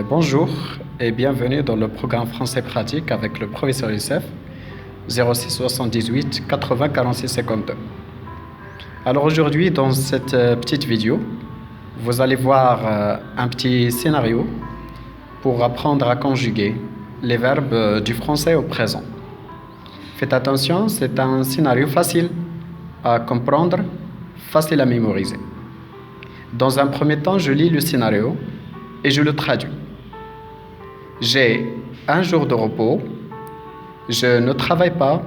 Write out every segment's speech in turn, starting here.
Bonjour et bienvenue dans le programme français pratique avec le professeur Youssef 06 78 80 46 52. Alors aujourd'hui dans cette petite vidéo, vous allez voir un petit scénario pour apprendre à conjuguer les verbes du français au présent. Faites attention, c'est un scénario facile à comprendre, facile à mémoriser. Dans un premier temps, je lis le scénario et je le traduis. J'ai un jour de repos, je ne travaille pas,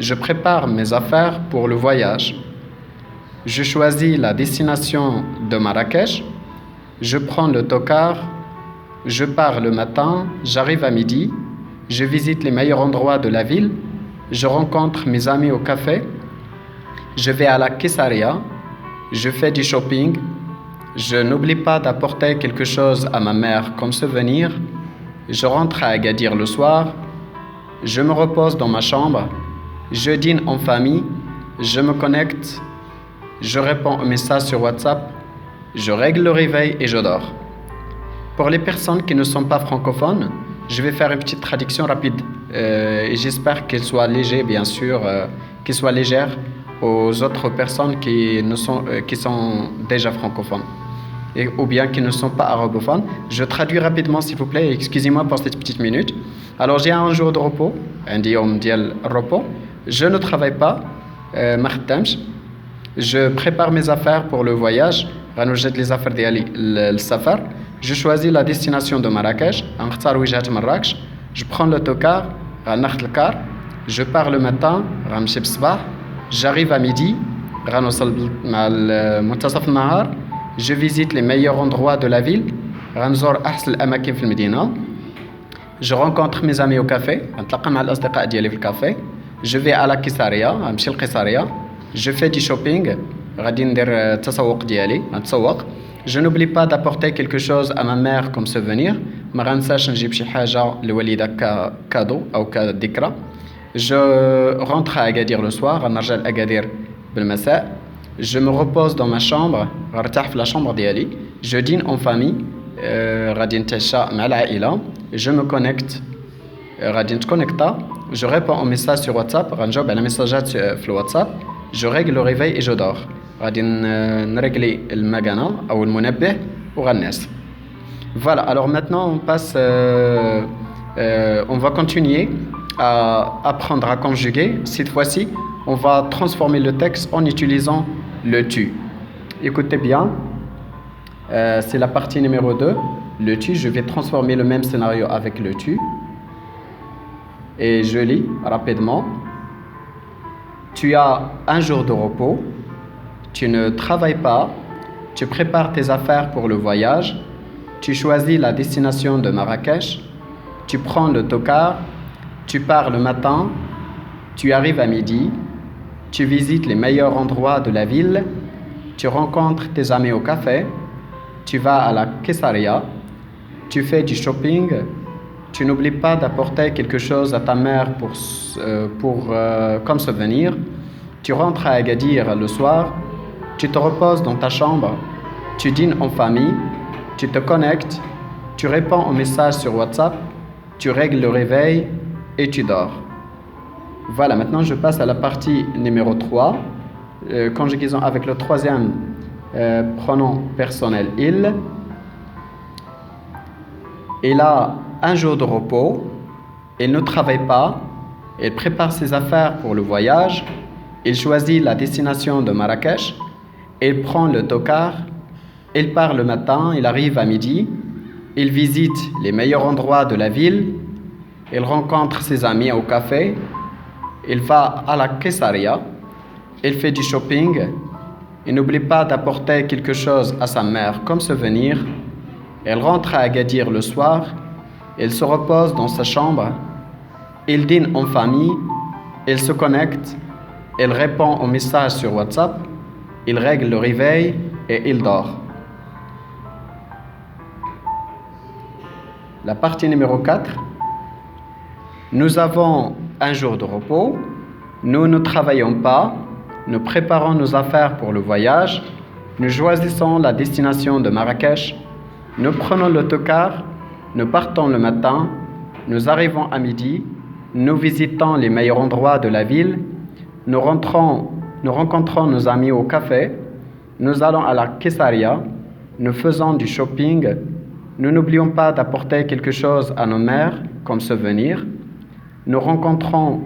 je prépare mes affaires pour le voyage, je choisis la destination de Marrakech, je prends le tokar, je pars le matin, j'arrive à midi, je visite les meilleurs endroits de la ville, je rencontre mes amis au café, je vais à la Kessaria, je fais du shopping, je n'oublie pas d'apporter quelque chose à ma mère comme souvenir, je rentre à Agadir le soir, je me repose dans ma chambre, je dîne en famille, je me connecte, je réponds aux messages sur WhatsApp, je règle le réveil et je dors. Pour les personnes qui ne sont pas francophones, je vais faire une petite traduction rapide et j'espère qu'elle soit légère, bien sûr, qu'elle soit légère aux autres personnes qui sont déjà francophones ou bien qui ne sont pas arabophones. Je traduis rapidement s'il vous plaît, excusez-moi pour cette petite minute. Alors j'ai un jour de repos, un يوم ديال repos, je ne travaille pas, ما خدامش, je prépare mes affaires pour le voyage, غنوجد les affaires ديالي للسفر, je choisis la destination de Marrakech, غنختار وجهة مراكش, je prends le tokar, غناخد الكار, je pars le matin, غنمشي بالصباح, j'arrive à midi, غنوصل مع منتصف النهار, je visite les meilleurs endroits de la ville, غنزور أحسن الأماكن في المدينة, je rencontre mes amis au café, غنتلاقى مع الأصدقاء ديالي في الكافي, je vais à la Kessaria, غنمشي للقيصرية, je fais du shopping, غادي ندير التسوق ديالي, غنتسوق, je n'oublie pas d'apporter quelque chose à ma mère comme souvenir, ما غنساش نجيب شي حاجة لوالدة كادو أو كذكرى, je rentre à Agadir le soir, غنرجع لأكادير بالمساء, je me repose dans ma chambre, غنرتاح في la chambre ديالي, je dîne en famille, غادي نتعشى مع العائلة, je me connecte, غادي نتكونيكتا, je réponds aux messages sur WhatsApp, غنجاوب على ميساجات في الواتساب, je règle le réveil et je dors, غادي نرجلي المكانة أو المنبه وغنعس. Voilà, alors maintenant on passe, on va continuer à apprendre à conjuguer. Cette fois-ci, on va transformer le texte en utilisant le tu. Écoutez bien, c'est la partie numéro 2, le tu. Je vais transformer le même scénario avec le tu. Et je lis rapidement. Tu as un jour de repos, tu ne travailles pas, tu prépares tes affaires pour le voyage, tu choisis la destination de Marrakech, tu prends le tokar, tu pars le matin, tu arrives à midi, tu visites les meilleurs endroits de la ville, tu rencontres tes amis au café, tu vas à la Kessaria, tu fais du shopping, tu n'oublies pas d'apporter quelque chose à ta mère comme souvenir, tu rentres à Agadir le soir, tu te reposes dans ta chambre, tu dînes en famille, tu te connectes, tu réponds aux messages sur WhatsApp, tu règles le réveil et tu dors. Voilà, maintenant je passe à la partie numéro 3, conjugaison avec le troisième pronom personnel il. Il a un jour de repos, il ne travaille pas, il prépare ses affaires pour le voyage, il choisit la destination de Marrakech, il prend le tokar, il part le matin, il arrive à midi, il visite les meilleurs endroits de la ville, il rencontre ses amis au café, il va à la Kessaria, il fait du shopping, il n'oublie pas d'apporter quelque chose à sa mère comme souvenir, il rentre à Agadir le soir, il se repose dans sa chambre, il dîne en famille, il se connecte, il répond aux messages sur WhatsApp, il règle le réveil et il dort. La partie numéro 4. Nous avons un jour de repos, nous ne travaillons pas, nous préparons nos affaires pour le voyage, nous choisissons la destination de Marrakech, Nous prenons l'autocar, nous partons le matin, nous arrivons à midi, nous visitons les meilleurs endroits de la ville, nous rencontrons nos amis au café, nous allons à la Kessaria, nous faisons du shopping, nous n'oublions pas d'apporter quelque chose à nos mères comme souvenir, nous rentrons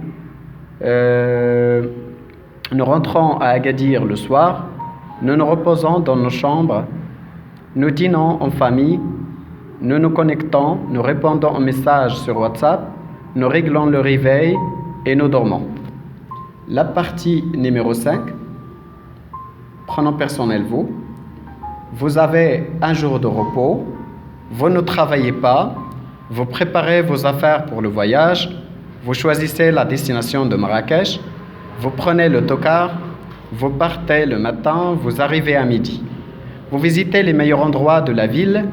à Agadir le soir, nous nous reposons dans nos chambres, nous dînons en famille, nous nous connectons, nous répondons aux messages sur WhatsApp, nous réglons le réveil et nous dormons. La partie numéro 5, pronom personnel vous. Vous avez un jour de repos, vous ne travaillez pas, vous préparez vos affaires pour le voyage, vous choisissez la destination de Marrakech, vous prenez l'autocar, vous partez le matin, vous arrivez à midi. Vous visitez les meilleurs endroits de la ville,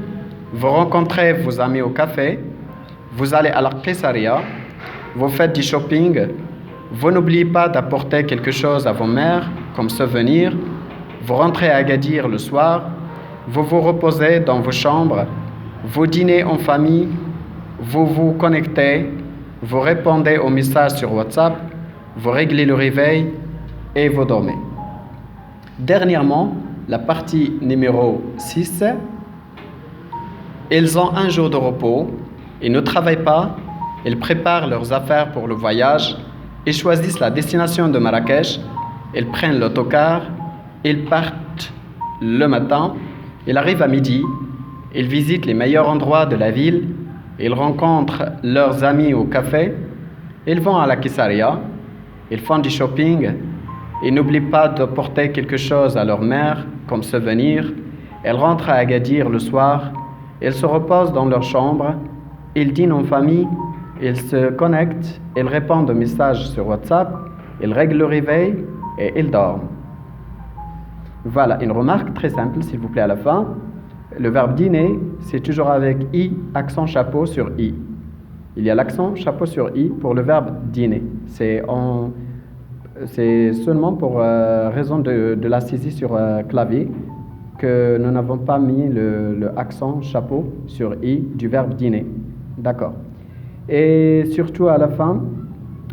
vous rencontrez vos amis au café, vous allez à la Kessaria, vous faites du shopping, vous n'oubliez pas d'apporter quelque chose à vos mères comme souvenir, vous rentrez à Agadir le soir, vous vous reposez dans vos chambres, vous dînez en famille, vous vous connectez, vous répondez aux messages sur WhatsApp, vous réglez le réveil et vous dormez. Dernièrement, la partie numéro 6, ils ont un jour de repos, ils ne travaillent pas, ils préparent leurs affaires pour le voyage, ils choisissent la destination de Marrakech, ils prennent l'autocar, ils partent le matin, ils arrivent à midi, ils visitent les meilleurs endroits de la ville, ils rencontrent leurs amis au café, ils vont à la Kessaria, ils font du shopping, ils n'oublient pas de porter quelque chose à leur mère comme souvenir, elles rentrent à Agadir le soir, ils se reposent dans leur chambre, ils dînent en famille, ils se connectent, ils répondent aux messages sur WhatsApp, ils règlent le réveil et ils dorment. Voilà, une remarque très simple s'il vous plaît à la fin. Le verbe dîner, c'est toujours avec i, accent chapeau sur i. Il y a l'accent chapeau sur i pour le verbe dîner. C'est seulement pour raison de la saisie sur clavier que nous n'avons pas mis le accent chapeau sur i du verbe dîner. D'accord. Et surtout à la fin,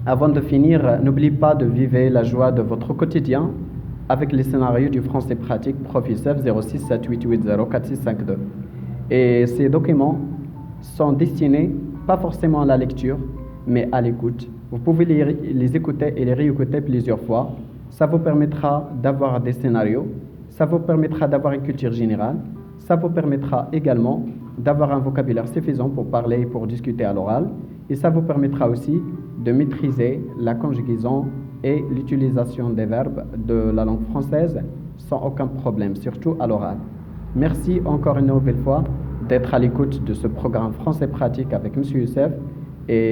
avant de finir, n'oubliez pas de vivre la joie de votre quotidien avec les scénarios du français pratique Professeur 06 7880 4652. Et ces documents sont destinés pas forcément à la lecture, mais à l'écoute. Vous pouvez les écouter et les réécouter plusieurs fois. Ça vous permettra d'avoir des scénarios, ça vous permettra d'avoir une culture générale, ça vous permettra également d'avoir un vocabulaire suffisant pour parler et pour discuter à l'oral, et ça vous permettra aussi de maîtriser la conjugaison et l'utilisation des verbes de la langue française sans aucun problème, surtout à l'oral. Merci encore une nouvelle fois d'être à l'écoute de ce programme français pratique avec M. Youssef. Et